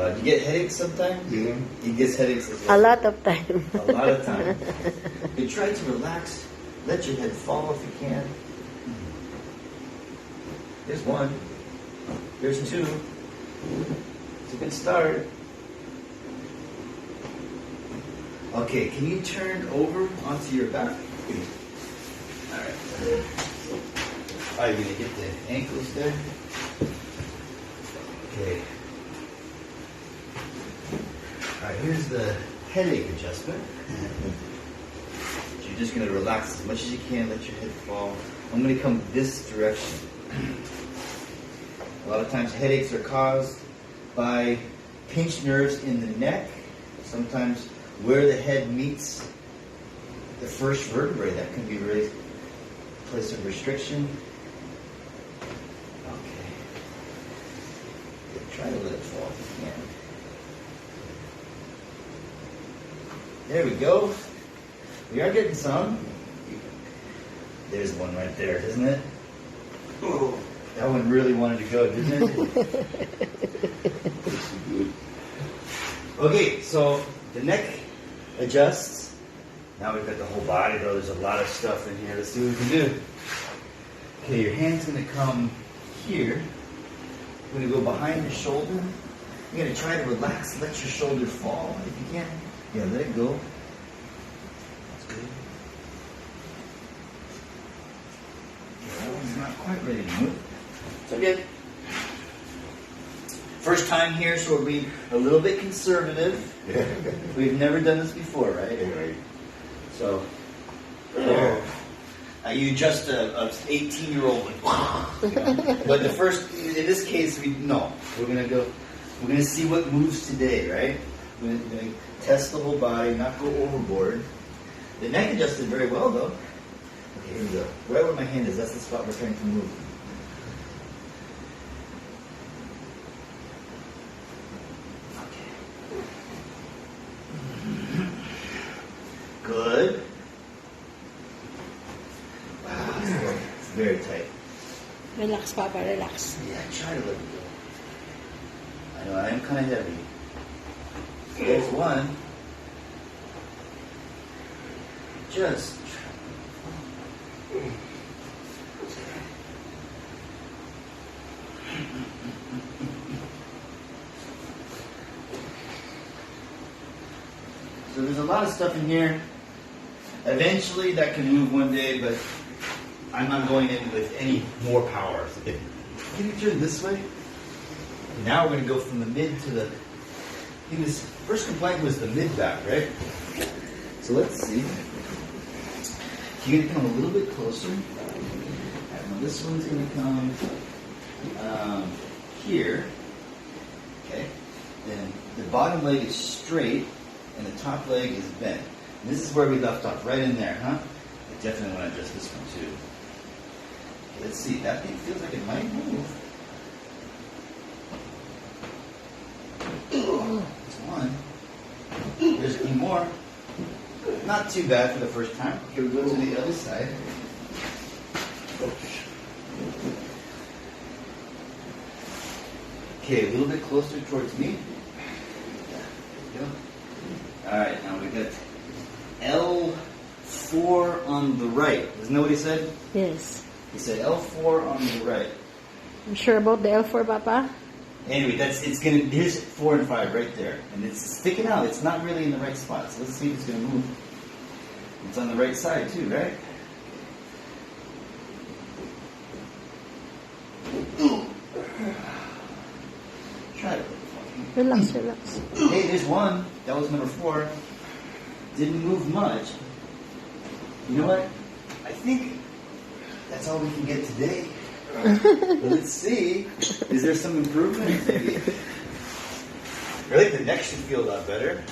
Do you get headaches sometimes? Yeah. He gets headaches as well. A lot of time. A lot of time. You try to relax. Let your head fall if you can. Here's one. Here's two. It's a good start. Okay, can you turn over onto your back? Alright. Are you going to get the ankles there? Okay. Alright, here's the headache adjustment. So you're just going to relax as much as you can, let your head fall. I'm going to come this direction. A lot of times headaches are caused by pinched nerves in the neck, sometimes where the head meets the first vertebrae. That can be really a place of restriction. Okay. Try to let it fall if you can. There we go. We are getting some. There's one right there, isn't it? Oh, that one really wanted to go, didn't it? Okay, so the neck adjusts. Now we've got the whole body, though. There's a lot of stuff in here. Let's see what we can do. Okay, your hand's going to come here. We're going to go behind your shoulder. You're going to try to relax, let your shoulder fall if you can. Yeah, let it go. That's good. Yeah, that one's not quite ready to move. It's okay. First time here, so we'll be a little bit conservative. We've never done this before, right? Right. So, you just a 18-year-old, but the first, in this case, we're gonna see what moves today, right? We're gonna test the whole body, not go overboard. The neck adjusted very well, though. Okay, here we go. Right where my hand is, that's the spot we're trying to move. Good. Wow, it's very tight. Relax, Papa, relax. Yeah, try to let it go. I know, I am kind of heavy. There's one. Just. So there's a lot of stuff in here. Eventually that can move one day, but I'm not going in with any more power. So can you turn this way? Now we're going to go from the mid to the... His first complaint was the mid-back, right? So let's see. You're going to come a little bit closer. Now this one's going to come here. Okay. Then the bottom leg is straight, and the top leg is bent. And this is where we left off, right in there, huh? I definitely want to adjust this one too. Okay, let's see, that thing feels like it might move. There's one. There's one more. Not too bad for the first time. Okay, we go to the other side. Okay, a little bit closer towards me. There we go. Alright, now we got L4 on the right. Isn't that what he said? Yes. He said L4 on the right. I'm sure about the L4, Papa? Anyway, here's 4 and 5 right there. And it's sticking out. It's not really in the right spot. So let's see if it's going to move. It's on the right side too, right? Try to. Relax, relax. Hey, there's one. That was number 4. Didn't move much. You know what? I think that's all we can get today. Let's see. Is there some improvement? Maybe. I think the neck should feel a lot better.